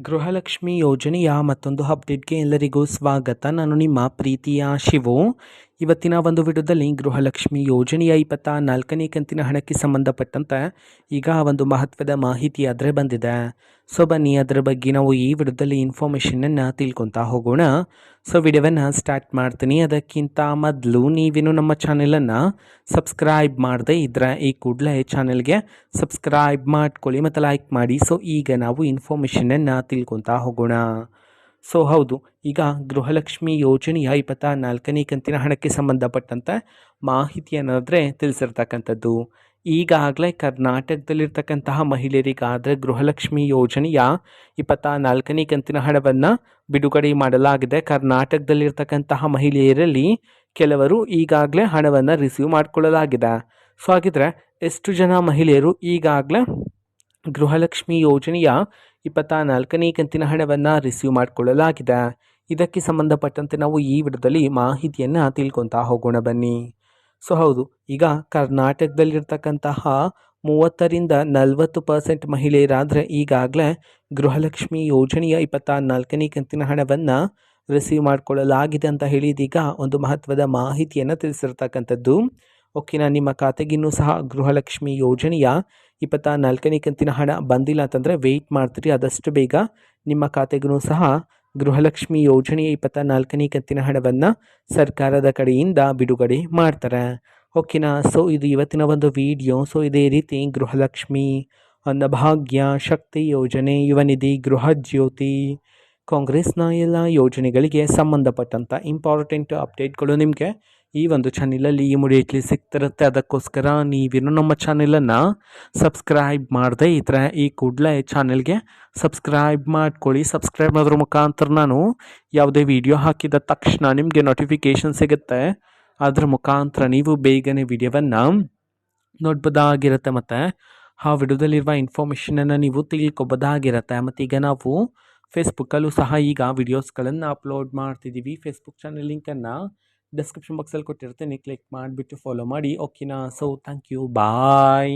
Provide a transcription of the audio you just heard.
ಗೃಹಲಕ್ಷ್ಮಿ ಯೋಜನೆಯ ಮತ್ತೊಂದು ಅಪ್ಡೇಟ್ಗೆ ಎಲ್ಲರಿಗೂ ಸ್ವಾಗತ. ನಾನು ನಿಮ್ಮ ಪ್ರೀತಿಯ ಶಿವು. ಇವತ್ತಿನ ಒಂದು ವಿಡಿಯೋದಲ್ಲಿ ಗೃಹಲಕ್ಷ್ಮಿ ಯೋಜನೆಯ 24ನೇ ಕಂತಿನ ಹಣಕ್ಕೆ ಸಂಬಂಧಪಟ್ಟಂತೆ ಈಗ ಒಂದು ಮಹತ್ವದ ಮಾಹಿತಿ ಆದರೆ ಬಂದಿದೆ. ಸೊ ಬನ್ನಿ ಅದರ ಬಗ್ಗೆ ನಾವು ಈ ವಿಡಿಯೋದಲ್ಲಿ ಇನ್ಫಾರ್ಮೇಷನನ್ನು ತಿಳ್ಕೊತಾ ಹೋಗೋಣ. ಸೊ ವಿಡಿಯೋವನ್ನು ಸ್ಟಾರ್ಟ್ ಮಾಡ್ತೀನಿ. ಅದಕ್ಕಿಂತ ಮೊದಲು ನೀವೇನು ನಮ್ಮ ಚಾನೆಲನ್ನು ಸಬ್ಸ್ಕ್ರೈಬ್ ಮಾಡದೇ ಇದ್ದರೆ ಈ ಕೂಡಲೇ ಚಾನೆಲ್ಗೆ ಸಬ್ಸ್ಕ್ರೈಬ್ ಮಾಡ್ಕೊಳ್ಳಿ ಮತ್ತು ಲೈಕ್ ಮಾಡಿ. ಸೊ ಈಗ ನಾವು ಇನ್ಫಾರ್ಮೇಷನನ್ನು ತಿಳ್ಕೊತಾ ಹೋಗೋಣ. ಸೊ ಹೌದು, ಈಗ ಗೃಹಲಕ್ಷ್ಮಿ ಯೋಜನೆಯ 24ನೇ ಕಂತಿನ ಹಣಕ್ಕೆ ಸಂಬಂಧಪಟ್ಟಂತೆ ಮಾಹಿತಿಯನ್ನಾದರೆ ತಿಳಿಸಿರ್ತಕ್ಕಂಥದ್ದು. ಈಗಾಗಲೇ ಕರ್ನಾಟಕದಲ್ಲಿರ್ತಕ್ಕಂತಹ ಮಹಿಳೆಯರಿಗಾದರೆ ಗೃಹಲಕ್ಷ್ಮಿ ಯೋಜನೆಯ 24ನೇ ಕಂತಿನ ಹಣವನ್ನು ಬಿಡುಗಡೆ ಮಾಡಲಾಗಿದೆ. ಕರ್ನಾಟಕದಲ್ಲಿರ್ತಕ್ಕಂತಹ ಮಹಿಳೆಯರಲ್ಲಿ ಕೆಲವರು ಈಗಾಗಲೇ ಹಣವನ್ನು ರಿಸೀವ್ ಮಾಡಿಕೊಳ್ಳಲಾಗಿದೆ. ಸೊ ಹಾಗಿದ್ರೆ ಎಷ್ಟು ಜನ ಮಹಿಳೆಯರು ಈಗಾಗಲೇ ಗೃಹಲಕ್ಷ್ಮಿ ಯೋಜನೆಯ 24ನೇ ಕಂತಿನ ಹಣವನ್ನು ರಿಸೀವ್ ಮಾಡಿಕೊಳ್ಳಲಾಗಿದೆ? ಇದಕ್ಕೆ ಸಂಬಂಧಪಟ್ಟಂತೆ ನಾವು ಈ ವಿಡಿಯೋದಲ್ಲಿ ಮಾಹಿತಿಯನ್ನು ತಿಳ್ಕೊತಾ ಹೋಗೋಣ ಬನ್ನಿ. ಸೊ ಹೌದು, ಈಗ ಕರ್ನಾಟಕದಲ್ಲಿರ್ತಕ್ಕಂತಹ 30ರಿಂದ 40% ಮಹಿಳೆಯರಾದರೆ ಈಗಾಗಲೇ ಗೃಹಲಕ್ಷ್ಮಿ ಯೋಜನೆಯ 24ನೇ ಕಂತಿನ ಹಣವನ್ನು ರಿಸೀವ್ ಮಾಡಿಕೊಳ್ಳಲಾಗಿದೆ ಅಂತ ಹೇಳಿ ಇದೀಗ ಒಂದು ಮಹತ್ವದ ಮಾಹಿತಿಯನ್ನು ತಿಳಿಸಿರ್ತಕ್ಕಂಥದ್ದು. ಓಕೆನಾ, ನಿಮ್ಮ ಖಾತೆಗಿನ್ನೂ ಸಹ ಗೃಹಲಕ್ಷ್ಮಿ ಯೋಜನೆಯ 24ನೇ ಕಂತಿನ ಹಣ ಬಂದಿಲ್ಲ ಅಂತಂದರೆ ವೆಯ್ಟ್ ಮಾಡ್ತೀರಿ. ಆದಷ್ಟು ಬೇಗ ನಿಮ್ಮ ಖಾತೆಗೂ ಸಹ ಗೃಹಲಕ್ಷ್ಮಿ ಯೋಜನೆಯ 24ನೇ ಕಂತಿನ ಹಣವನ್ನು ಸರ್ಕಾರದ ಕಡೆಯಿಂದ ಬಿಡುಗಡೆ ಮಾಡ್ತಾರೆ. ಓಕೆನಾ, ಸೊ ಇದು ಇವತ್ತಿನ ಒಂದು ವಿಡಿಯೋ. ಸೊ ಇದೇ ರೀತಿ ಗೃಹಲಕ್ಷ್ಮಿ, ಅನ್ನಭಾಗ್ಯ, ಶಕ್ತಿ ಯೋಜನೆ, ಯುವ ನಿಧಿ, ಗೃಹ ಜ್ಯೋತಿ, ಕಾಂಗ್ರೆಸ್ನ ಎಲ್ಲ ಯೋಜನೆಗಳಿಗೆ ಸಂಬಂಧಪಟ್ಟಂಥ ಇಂಪಾರ್ಟೆಂಟ್ ಅಪ್ಡೇಟ್ಗಳು ನಿಮಗೆ ಈ ಒಂದು ಚಾನೆಲಲ್ಲಿ ಇಮಿಡಿಯೇಟ್ಲಿ ಸಿಗ್ತಿರುತ್ತೆ. ಅದಕ್ಕೋಸ್ಕರ ನೀವೇನು ನಮ್ಮ ಚಾನೆಲನ್ನು ಸಬ್ಸ್ಕ್ರೈಬ್ ಮಾಡದೇ ಇದ್ದರೆ ಈ ಕೂಡಲೇ ಚಾನೆಲ್ಗೆ ಸಬ್ಸ್ಕ್ರೈಬ್ ಮಾಡ್ಕೊಳ್ಳಿ. ಸಬ್ಸ್ಕ್ರೈಬ್ ಮಾಡೋದ್ರ ಮುಖಾಂತರ ನಾನು ಯಾವುದೇ ವಿಡಿಯೋ ಹಾಕಿದ ತಕ್ಷಣ ನಿಮಗೆ ನೋಟಿಫಿಕೇಷನ್ ಸಿಗುತ್ತೆ. ಅದರ ಮುಖಾಂತರ ನೀವು ಬೇಗನೆ ವಿಡಿಯೋವನ್ನು ನೋಡ್ಬೋದಾಗಿರುತ್ತೆ ಮತ್ತು ಆ ವಿಡಿಯೋದಲ್ಲಿರುವ ಇನ್ಫಾರ್ಮೇಷನನ್ನು ನೀವು ತಿಳ್ಕೊಬೋದಾಗಿರುತ್ತೆ. ಮತ್ತು ಈಗ ನಾವು ಫೇಸ್ಬುಕ್ಕಲ್ಲೂ ಸಹ ಈಗ ವಿಡಿಯೋಸ್ಗಳನ್ನು ಅಪ್ಲೋಡ್ ಮಾಡ್ತಿದ್ದೀವಿ. ಫೇಸ್ಬುಕ್ ಚಾನಲ್ ಲಿಂಕನ್ನು ಡಿಸ್ಕ್ರಿಪ್ಷನ್ ಬಾಕ್ಸಲ್ಲಿ ಕೊಟ್ಟಿರ್ತೇನೆ, ಕ್ಲಿಕ್ ಮಾಡಿಬಿಟ್ಟು ಫಾಲೋ ಮಾಡಿ. ಓಕೆನಾ, ಸೊ ಥ್ಯಾಂಕ್ ಯು, ಬಾಯ್.